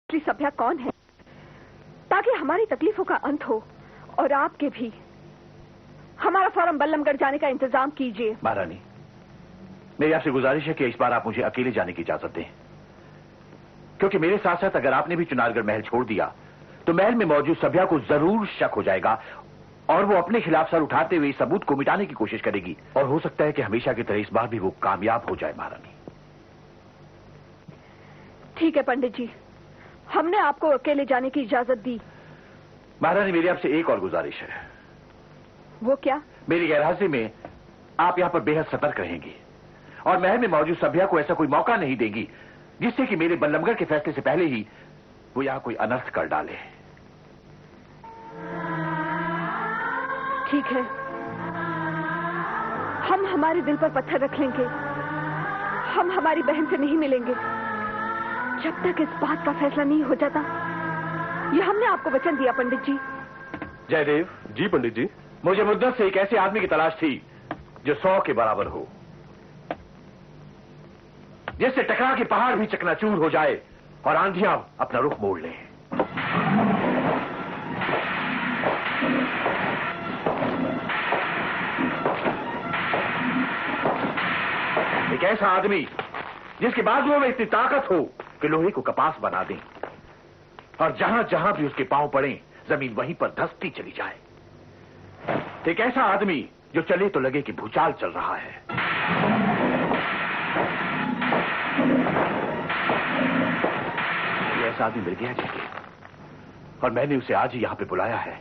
असली सभ्या कौन है, ताकि हमारी तकलीफों का अंत हो और आपके भी। हमारा फौरन बल्लमगढ़ जाने का इंतजाम कीजिए। महारानी, मेरी आपसे गुजारिश है कि इस बार आप मुझे अकेले जाने की इजाजत दें, क्योंकि मेरे साथ साथ अगर आपने भी चुनारगढ़ महल छोड़ दिया तो महल में मौजूद सभ्या को जरूर शक हो जाएगा और वो अपने खिलाफ सर उठाते हुए इस सबूत को मिटाने की कोशिश करेगी, और हो सकता है कि हमेशा की तरह इस बार भी वो कामयाब हो जाए। महारानी, ठीक है पंडित जी, हमने आपको अकेले जाने की इजाजत दी। महारानी, मेरी आपसे एक और गुजारिश है। वो क्या? मेरी गैरहाजिरी में आप यहां पर बेहद सतर्क रहेंगी और महल में मौजूद सभ्या को ऐसा कोई मौका नहीं देगी जिससे कि मेरे बल्लमगढ़ के फैसले से पहले ही वो यहां कोई अनर्थ कर डाले। ठीक है, हम हमारे दिल पर पत्थर रख लेंगे। हम हमारी बहन से नहीं मिलेंगे जब तक इस बात का फैसला नहीं हो जाता। ये हमने आपको वचन दिया पंडित जी। जयदेव जी पंडित जी। मुझे मुद्दत से एक ऐसे आदमी की तलाश थी जो 100 के बराबर हो, जिससे टकरा के पहाड़ भी चकनाचूर हो जाए और आंधियां अपना रुख मोड़ लें। एक ऐसा आदमी जिसके बाजुओं में इतनी ताकत हो कि लोहे को कपास बना दें और जहां जहां भी उसके पांव पड़े जमीन वहीं पर धंसती चली जाए। एक ऐसा आदमी जो चले तो लगे कि भूचाल चल रहा है। ये ऐसा आदमी मिल गया जिसके, और मैंने उसे आज ही यहां पे बुलाया है।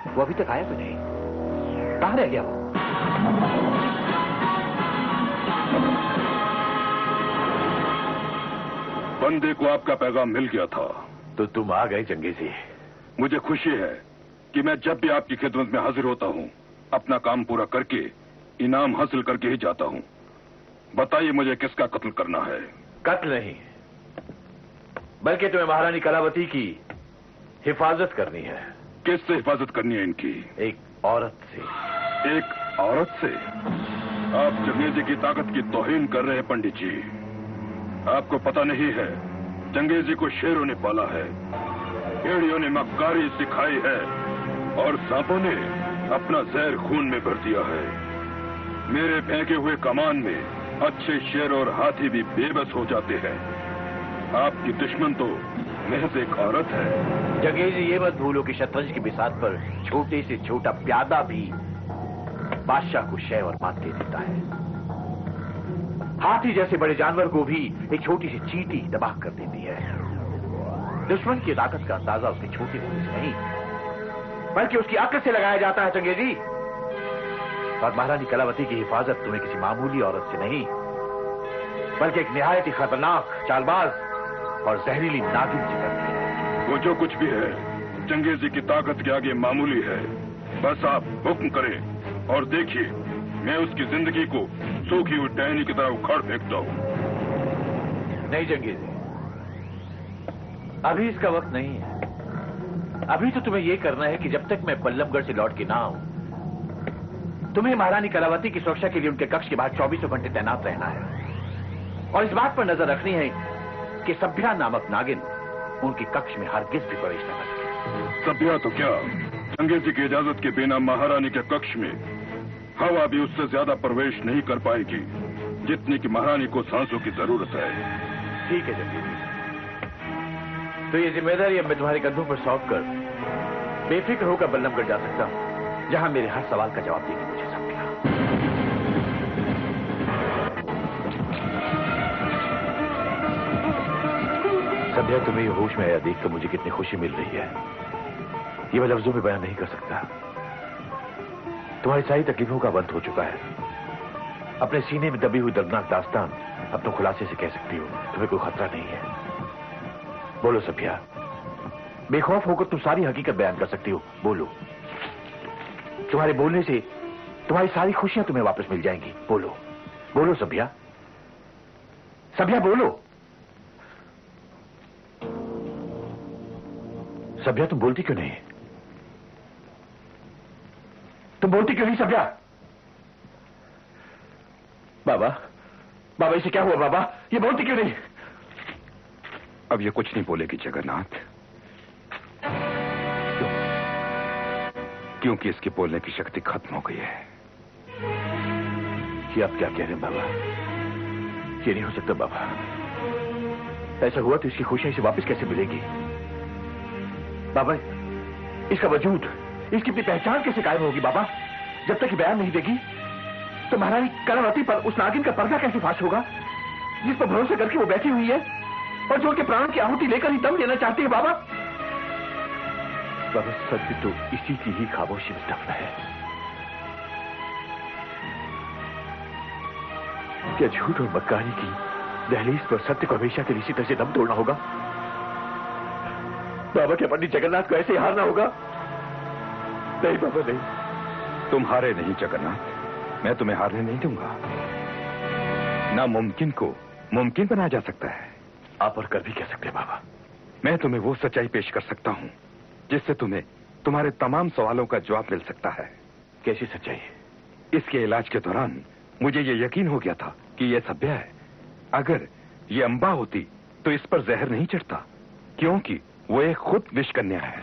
वो अभी तक आया भी नहीं। कहां रह गया वो? बंदे को आपका पैगाम मिल गया था। तो तुम आ गए चंगेजी। मुझे खुशी है कि मैं जब भी आपकी खिदमत में हाजिर होता हूं अपना काम पूरा करके इनाम हासिल करके ही जाता हूं। बताइए मुझे किसका कत्ल करना है? कत्ल नहीं, बल्कि तुम्हें महारानी कलावती की हिफाजत करनी है। किससे हिफाजत करनी है इनकी? एक औरत से। एक औरत से? आप चंगेजी की ताकत की तौहीन कर रहे हैं पंडित जी। आपको पता नहीं है, चंगेजी को शेरों ने पाला है, भेड़ियों ने मक्कारी सिखाई है और सांपों ने अपना जहर खून में भर दिया है। मेरे फेंके हुए कमान में अच्छे शेर और हाथी भी बेबस हो जाते हैं। आपकी दुश्मन तो महज एक औरत है। चंगेजी, ये मत भूलो कि शतरंज की बिसात पर छोटे से छोटा प्यादा भी बादशाह को शय और मात दे देता है। हाथी जैसे बड़े जानवर को भी एक छोटी सी चींटी तबाह कर देती है। दुश्मन की ताकत का अंदाजा उसके छोटे होने से नहीं, बल्कि उसकी अक्ल से लगाया जाता है चंगेजी। और महारानी कलावती की हिफाजत तुम्हें किसी मामूली औरत से नहीं, बल्कि एक निहायत ही खतरनाक, चालबाज और जहरीली नागिन से करती है। वो जो कुछ भी है चंगेजी की ताकत के आगे मामूली है। बस आप हुक्म करें और देखिए मैं उसकी जिंदगी को सूखी हुई टहनी की तरह उखाड़ फेंकता हूं। नहीं चंगेजी, अभी इसका वक्त नहीं है। अभी तो तुम्हें यह करना है कि जब तक मैं बल्लमगढ़ से लौट के ना आऊं, तुम्हें महारानी कलावती की सुरक्षा के लिए उनके कक्ष के बाहर 24 घंटे तैनात रहना है और इस बात पर नजर रखनी है कि सभ्या नामक नागिन उनके कक्ष में हरगिज भी प्रवेश न कर सके। सभ्या तो क्या, चंगेजी की इजाजत के बिना महारानी के कक्ष में हवा भी उससे ज्यादा प्रवेश नहीं कर पाएगी जितनी कि महारानी को सांसों की जरूरत है। ठीक है चंगेजी, तो ये जिम्मेदारी अब मैं तुम्हारे कंधों पर सौंप कर बेफिक्र होकर बल्लमगढ़ जा सकता हूं, जहां मेरे हर सवाल का जवाब देगी मुझे सभ्या। सभ्या, तुम्हें ये होश में आया देखकर मुझे कितनी खुशी मिल रही है, ये मैं लफ्जों में बयान नहीं कर सकता। तुम्हारी सारी तकलीफों का अंत हो चुका है। अपने सीने में दबी हुई दर्दनाक दास्तान अब तुम खुलासे से कह सकती हो। तुम्हें कोई खतरा नहीं है। बोलो सभ्या, बेखौफ होकर तुम सारी हकीकत बयान कर सकती हो। बोलो, तुम्हारे बोलने से तुम्हारी सारी खुशियां तुम्हें वापस मिल जाएंगी। बोलो बोलो सभ्या, सभ्या बोलो। सभ्या, तुम बोलती क्यों नहीं? तुम बोलती क्यों नहीं सभ्या? बाबा, बाबा इसे क्या हुआ? बाबा ये बोलती क्यों नहीं? अब ये कुछ नहीं बोलेगी जगन्नाथ। क्योंकि इसकी बोलने की शक्ति खत्म हो गई है। ये आप क्या कह रहे हैं बाबा? ये नहीं हो सकता बाबा। ऐसा हुआ तो इसकी खुशियां इसे वापस कैसे मिलेगी? बाबा, इसका वजूद, इसकी अपनी पहचान कैसे कायम होगी बाबा? जब तक ये बयान नहीं देगी तो महारानी कलावती पर उस नागिन का पर्दा कैसे फाश होगा जिस पर भरोसा करके वो बैठी हुई है और जो उनके प्राण की आहुति लेकर ही दम लेना चाहती है बाबा? बाबा, सत्य तो इसी की ही खामोशी में दफन है। क्या झूठ और मक्कारी की दहलीज पर सत्य को हमेशा के लिए इसी तरह से दम तोड़ना होगा? बाबा, क्या पंडित जगन्नाथ को ऐसे ही हारना होगा? नहीं बाबा, नहीं। तुम हारे नहीं जगन्नाथ, मैं तुम्हें हारने नहीं दूंगा। नामुमकिन को मुमकिन बनाया जा सकता है। आप और कर भी कह सकते हैं बाबा। मैं तुम्हें वो सच्चाई पेश कर सकता हूं जिससे तुम्हें तुम्हारे तमाम सवालों का जवाब मिल सकता है। कैसी सच्चाई? इसके इलाज के दौरान मुझे ये यकीन हो गया था कि ये सभ्य है। अगर ये अंबा होती तो इस पर जहर नहीं चढ़ता, क्योंकि वो एक खुद विषकन्या है।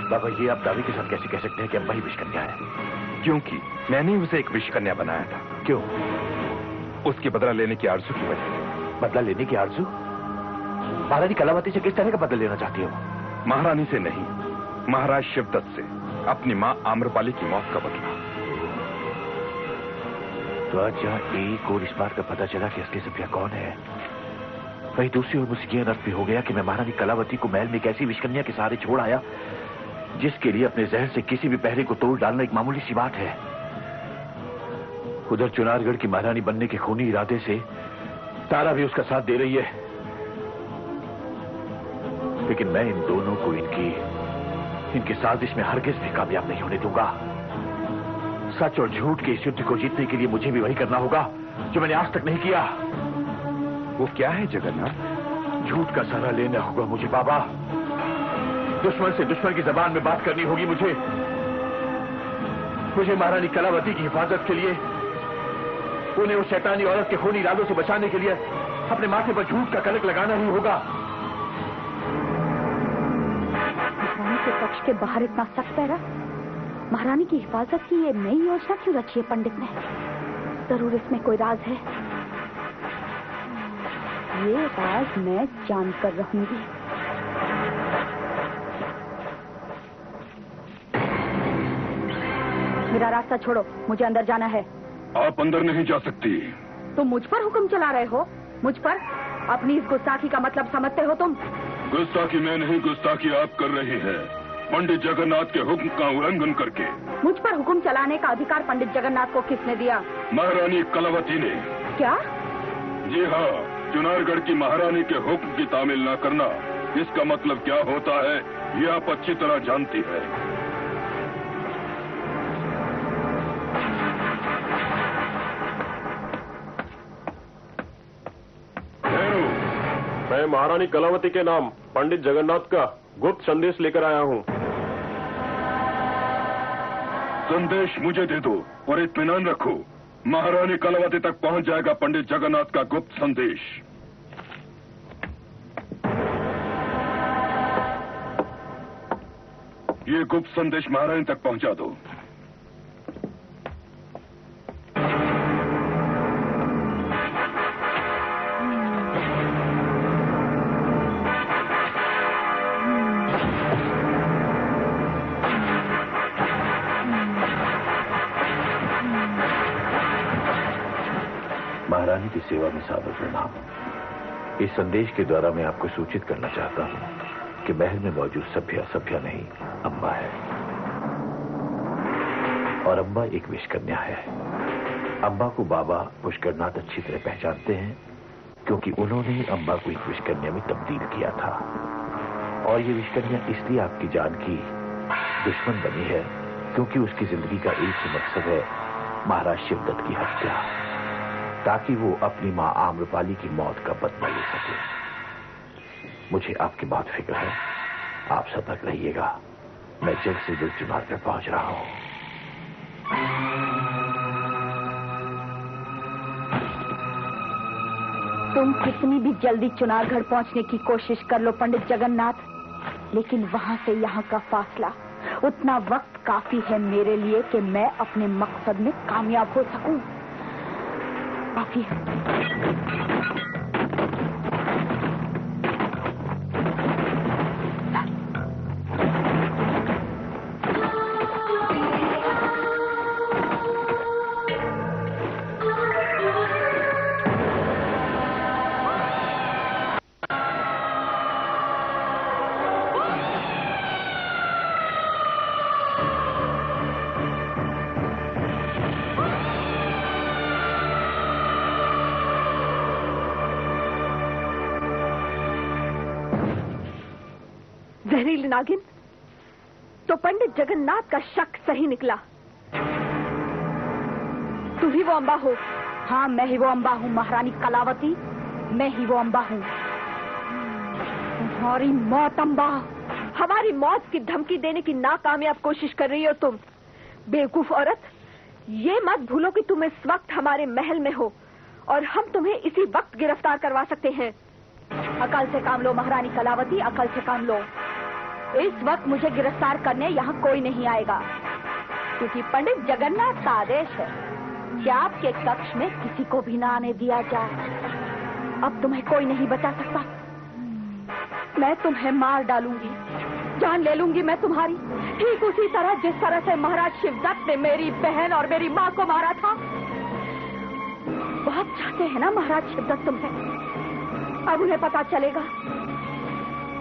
बाबा, ये आप दावे के साथ कैसे कह सकते हैं कि अंबा ही विषकन्या है? क्योंकि मैंने उसे एक विषकन्या बनाया था। क्यों? उसकी बदला लेने की आरज़ू की वजह से। बदला लेने की आरज़ू? महारानी कलावती से किस तरह का बदला लेना चाहती हो? महारानी से नहीं, महाराज शिवदत्त से अपनी मां आम्रपाली की मौत का बदला। तो आज जहां एक और इस बात का पता चला कि असली सभ्य कौन है, वही दूसरी ओर मुझे यह अनर्थ भी हो गया कि मैं महारानी कलावती को महल में एक ऐसी विषकन्या के सहारे छोड़ आया जिसके लिए अपने जहर से किसी भी पहरे को तोड़ डालना एक मामूली सी बात है। उधर चुनारगढ़ की महारानी बनने के खूनी इरादे से तारा भी उसका साथ दे रही है, लेकिन मैं इन दोनों को इनकी साजिश में हरगिज भी कामयाब नहीं होने दूंगा। सच और झूठ के इस युद्ध को जीतने के लिए मुझे भी वही करना होगा जो मैंने आज तक नहीं किया। वो क्या है जगन्नाथ? झूठ का सहारा लेना होगा मुझे बाबा। दुश्मन से दुश्मन की जबान में बात करनी होगी मुझे। महारानी कलावती की हिफाजत के लिए, उन्हें उस शैतानी औरत के खूनी इरादों से बचाने के लिए अपने माथे पर झूठ का कलंक लगाना ही होगा। महारानी के पक्ष के बाहर इतना सख्त पैरा, महारानी की हिफाजत की ये नई योजना क्यों रची है पंडित ने? जरूर इसमें कोई राज है। ये राज मैं जानकर रहूंगी। मेरा रास्ता छोड़ो, मुझे अंदर जाना है। आप अंदर नहीं जा सकती। तुम मुझ पर हुक्म चला रहे हो? मुझ पर? अपनी इस गुस्ताखी का मतलब समझते हो तुम? गुस्ताखी मैं नहीं, गुस्ताखी आप कर रही है, पंडित जगन्नाथ के हुक्म का उल्लंघन करके। मुझ पर हुक्म चलाने का अधिकार पंडित जगन्नाथ को किसने दिया? महारानी कलावती ने। क्या? जी हाँ, चुनारगढ़ की महारानी के हुक्म की तामील न करना, इसका मतलब क्या होता है ये आप अच्छी तरह जानती है। मैं महारानी कलावती के नाम पंडित जगन्नाथ का गुप्त संदेश लेकर आया हूँ। संदेश मुझे दे दो और इत्मीनान रखो, महारानी कलावती तक पहुंच जाएगा पंडित जगन्नाथ का गुप्त संदेश। ये गुप्त संदेश महारानी तक पहुंचा दो। महारानी की सेवा में सादर प्रणाम। इस संदेश के द्वारा मैं आपको सूचित करना चाहता हूं कि महल में मौजूद सभ्य नहीं, अम्बा है। और अम्बा एक विषकन्या है। अम्बा को बाबा पुष्करनाथ अच्छी तरह पहचानते हैं, क्योंकि उन्होंने अम्बा को एक विषकन्या में तब्दील किया था। और ये विषकन्या इसलिए आपकी जान की दुश्मन बनी है क्योंकि उसकी जिंदगी का एक ही मकसद है, महाराज शिवदत्त की हत्या, ताकि वो अपनी मां आम्रपाली की मौत का बदला ले सके। मुझे आपकी बहुत फिक्र है, आप सतर्क रहिएगा। मैं जल्द से जल्द चुनारगढ़ पहुंच रहा हूं। तुम कितनी भी जल्दी चुनारगढ़ पहुंचने की कोशिश कर लो पंडित जगन्नाथ, लेकिन वहां से यहाँ का फासला, उतना वक्त काफी है मेरे लिए कि मैं अपने मकसद में कामयाब हो सकूं। काफी है। जहरीली नागिन, तो पंडित जगन्नाथ का शक सही निकला। तू ही वो अम्बा हो? हाँ, मैं ही वो अम्बा हूँ महारानी कलावती, मैं ही वो अम्बा हूँ। तुम्हारी मौत अम्बा, हमारी मौत की धमकी देने की नाकामयाब कोशिश कर रही हो तुम। बेवकूफ औरत, ये मत भूलो कि तुम इस वक्त हमारे महल में हो और हम तुम्हें इसी वक्त गिरफ्तार करवा सकते हैं। अकल से काम लो महारानी कलावती, अकल से काम लो। इस वक्त मुझे गिरफ्तार करने यहाँ कोई नहीं आएगा, क्योंकि पंडित जगन्नाथ का आदेश है कि आपके कक्ष में किसी को भी ना आने दिया जाए। अब तुम्हें कोई नहीं बचा सकता। मैं तुम्हें मार डालूंगी, जान ले लूंगी मैं तुम्हारी, ठीक उसी तरह जिस तरह से महाराज शिवदत्त ने मेरी बहन और मेरी माँ को मारा था। बहुत चाहते हैं ना महाराज शिवदत्त तुम्हें। अब उन्हें पता चलेगा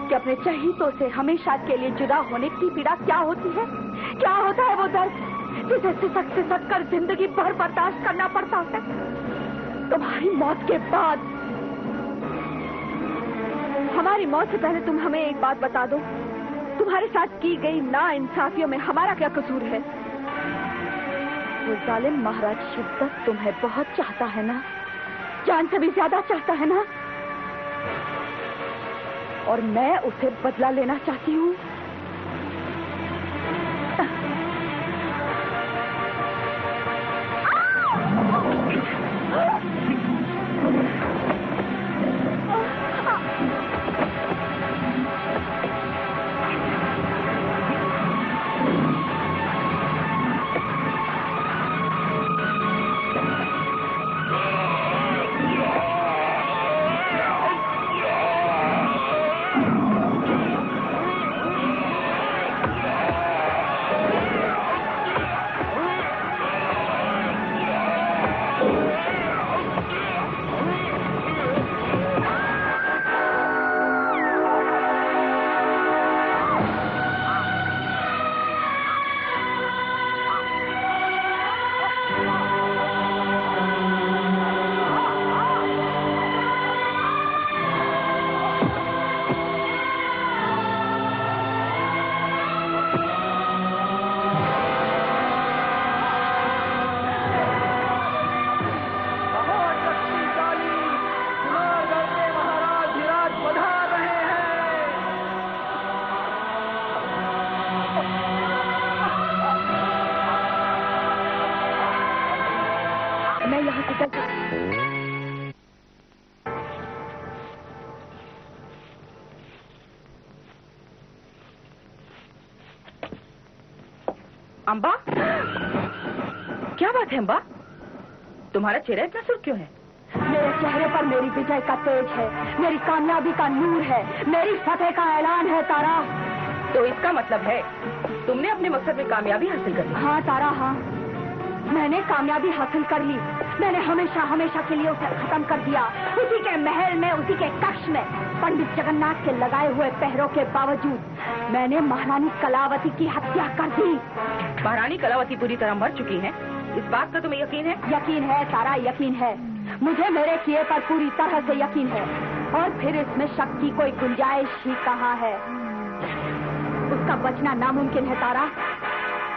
कि अपने चहीतों से हमेशा के लिए जुदा होने की पीड़ा क्या होती है, क्या होता है वो दर्द जिसे सिसक सिसक कर जिंदगी भर बर्दाश्त करना पड़ता है। तुम्हारी मौत के बाद, हमारी मौत से पहले तुम हमें एक बात बता दो, तुम्हारे साथ की गई नाइंसाफियों में हमारा क्या कसूर है? वो जालिम महाराज शिवदत्त तुम्हें बहुत चाहता है ना, जान से भी ज्यादा चाहता है ना, और मैं उसे बदला लेना चाहती हूँ। मैं यहाँ से चलता। अम्बा, क्या बात है अम्बा, तुम्हारा चेहरा इतना सुर्ख क्यों है? मेरे चेहरे पर मेरी विजय का तेज है, मेरी कामयाबी का नूर है, मेरी फतेह का ऐलान है तारा। तो इसका मतलब है तुमने अपने मकसद में कामयाबी हासिल कर ली? हाँ तारा, हाँ, मैंने कामयाबी हासिल कर ली। मैंने हमेशा हमेशा के लिए उसे खत्म कर दिया। उसी के महल में, उसी के कक्ष में, पंडित जगन्नाथ के लगाए हुए पहरों के बावजूद मैंने महारानी कलावती की हत्या कर दी। महारानी कलावती पूरी तरह मर चुकी है, इस बात का तुम्हें यकीन है? यकीन है तारा, यकीन है। मुझे मेरे किए पर पूरी तरह से यकीन है। और फिर इसमें शक की कोई गुंजाइश ही कहाँ है। उसका बचना नामुमकिन है तारा,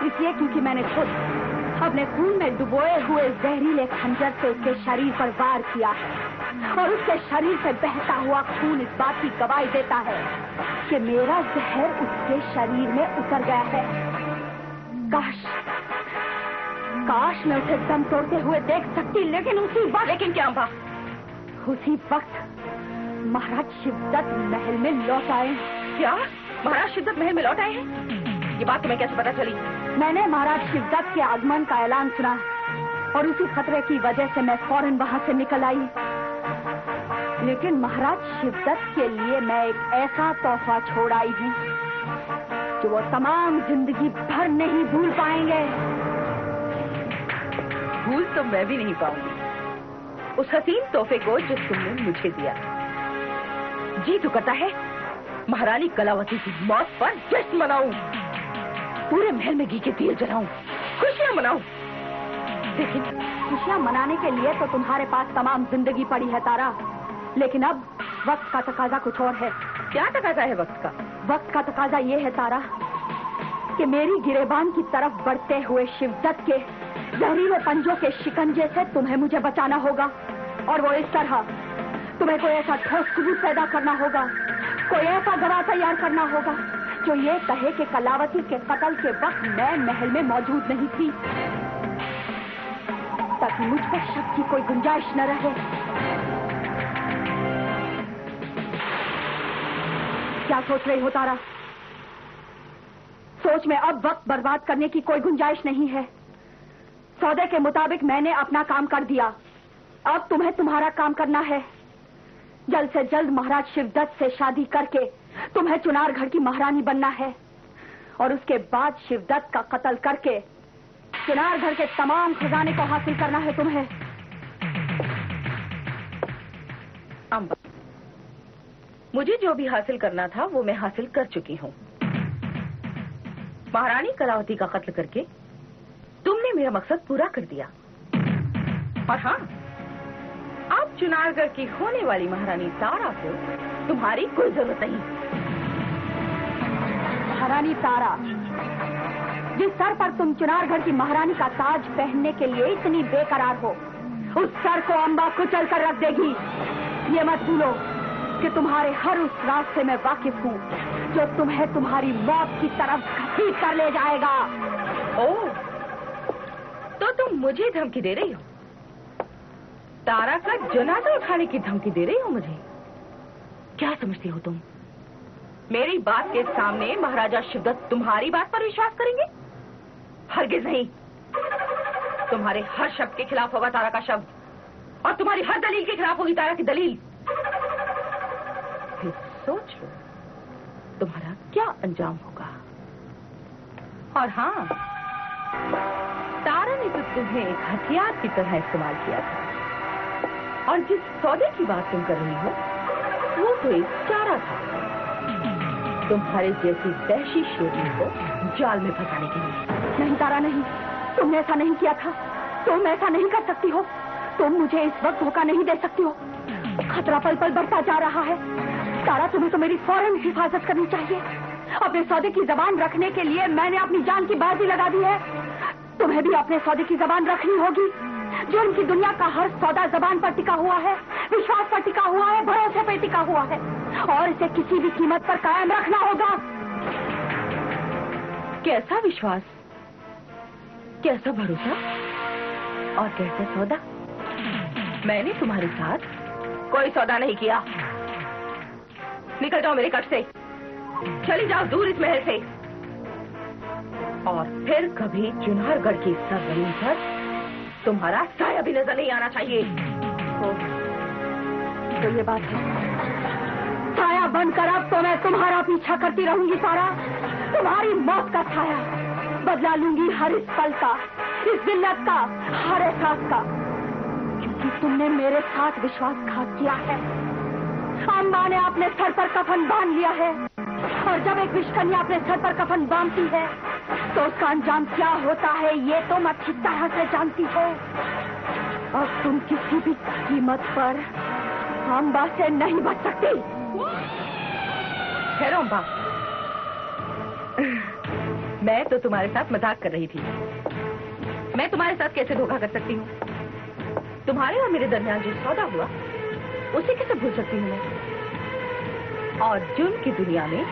इसलिए क्योंकि मैंने खुद अपने खून में डुबोए हुए जहरीले खंजर से उसके शरीर पर वार किया है। और उसके शरीर से बहता हुआ खून इस बात की गवाही देता है कि मेरा जहर उसके शरीर में उतर गया है। काश मैं उसे दम तोड़ते हुए देख सकती, लेकिन उसी वक्त। लेकिन क्या अम्बा? उसी वक्त महाराज शिवदत्त महल में लौट आए। क्या महाराज शिवदत्त महल में लौट आए हैं? ये बात तुम्हें कैसे पता चली? मैंने महाराज शिवदत्त के आगमन का ऐलान सुना और उसी खतरे की वजह से मैं फौरन वहां से निकल आई। लेकिन महाराज शिवदत्त के लिए मैं एक ऐसा तोहफा छोड़ आई हूँ जो वो तमाम जिंदगी भर नहीं भूल पाएंगे। भूल तो मैं भी नहीं पाऊंगी उस हसीन तोहफे को जो तुमने मुझे दिया। जी तो करता है महारानी कलावती की मौत पर जश्न मनाऊं, पूरे महल में घी के दिए जलाऊं, खुशियां मनाऊं। लेकिन खुशियां मनाने के लिए तो तुम्हारे पास तमाम जिंदगी पड़ी है तारा। लेकिन अब वक्त का तकाजा कुछ और है। क्या तकाजा है वक्त का? वक्त का तकाजा ये है तारा कि मेरी गिरेबान की तरफ बढ़ते हुए शिवदत्त के जहरीले पंजों के शिकंजे से तुम्हें मुझे बचाना होगा। और वो इस तरह तुम्हें कोई ऐसा ठोस सबूत पैदा करना होगा, कोई ऐसा गवाह तैयार करना होगा जो ये कहे कि कलावती के कत्ल के वक्त मैं महल में मौजूद नहीं थी, ताकि मुझ पर शक की कोई गुंजाइश न रहे। क्या सोच रही हो तारा? सोच में अब वक्त बर्बाद करने की कोई गुंजाइश नहीं है। सौदे के मुताबिक मैंने अपना काम कर दिया, अब तुम्हें तुम्हारा काम करना है। जल्द से जल्द महाराज शिवदत्त से शादी करके तुम्हें चुनारगढ़ की महारानी बनना है और उसके बाद शिवदत्त का कत्ल करके चुनारगढ़ के तमाम खजाने को हासिल करना है तुम्हें। अम्बा, मुझे जो भी हासिल करना था वो मैं हासिल कर चुकी हूँ। महारानी कलावती का कत्ल करके तुमने मेरा मकसद पूरा कर दिया। और हाँ, अब चुनारगढ़ की होने वाली महारानी तारा को तुम्हारी कोई जरूरत नहीं। महारानी तारा, जिस सर पर तुम चुनारगढ़ की महारानी का ताज पहनने के लिए इतनी बेकरार हो, उस सर को अम्बा कुचल कर रख देगी। ये मत भूलो कि तुम्हारे हर उस रास्ते में वाकिफ हूँ जो तुम्हें तुम्हारी मौत की तरफ घसीट कर ले जाएगा। ओह, तो तुम मुझे धमकी दे रही हो? तारा का जनाजा उठाने की धमकी दे रही हो मुझे? क्या समझती हो तुम? मेरी बात के सामने महाराजा शिवदत्त तुम्हारी बात पर विश्वास करेंगे? हरगिज नहीं। तुम्हारे हर शब्द के खिलाफ होगा तारा का शब्द और तुम्हारी हर दलील के खिलाफ होगी तारा की दलील। फिर सोच लो तुम्हारा क्या अंजाम होगा। और हाँ, तारा ने तो तुम्हें एक हथियार की तरह इस्तेमाल किया था और जिस सौदे की बात तुम कर रही हो वो तो एक चारा था तुम्हारे जैसी वहशी शेरनी को जाल में फंसाने के लिए। नहीं तारा, नहीं, तुमने ऐसा नहीं किया था। तुम ऐसा नहीं कर सकती हो। तुम मुझे इस वक्त धोखा नहीं दे सकती हो। खतरा पल पल बढ़ता जा रहा है। तारा, तुम्हें तो मेरी फौरन हिफाजत करनी चाहिए। अपने सौदे की जबान रखने के लिए मैंने अपनी जान की बाजी लगा दी है। तुम्हें भी अपने सौदे की जबान रखनी होगी। जुर्म की दुनिया का हर सौदा जबान पर टिका हुआ है, विश्वास पर टिका हुआ है, भरोसे पर टिका हुआ है और इसे किसी भी कीमत पर कायम रखना होगा। कैसा विश्वास, कैसा भरोसा और कैसा सौदा? मैंने तुम्हारे साथ कोई सौदा नहीं किया। निकल जाओ मेरे कट से, चली जाओ दूर इस महल से और फिर कभी चुनारगढ़ की सरजमीन पर तुम्हारा साया भी नजर नहीं आना चाहिए। तो ये बात है। साया बनकर अब तो मैं तुम्हारा पीछा करती रहूंगी तारा, तुम्हारी मौत का छाया। बदला लूंगी हर इस पल का, इस जिल्लत का, हर एहसास का, क्योंकि तुमने मेरे साथ विश्वासघात किया है। अम्बा ने अपने सर पर कफन बांध लिया है और जब एक विषकन्या अपने सर पर कफन बांधती है तो उसका अंजाम क्या होता है ये तुम अच्छी तरह से जानती हो। अब तुम किसी भी कीमत पर अम्बा से नहीं बच सकती। ठहरो अम्बा, मैं तो तुम्हारे साथ मजाक कर रही थी। मैं तुम्हारे साथ कैसे धोखा कर सकती हूँ? तुम्हारे और मेरे दरमियान जो सौदा हुआ उसे कैसे भूल सकती हूँ मैं? और जुर्म की दुनिया में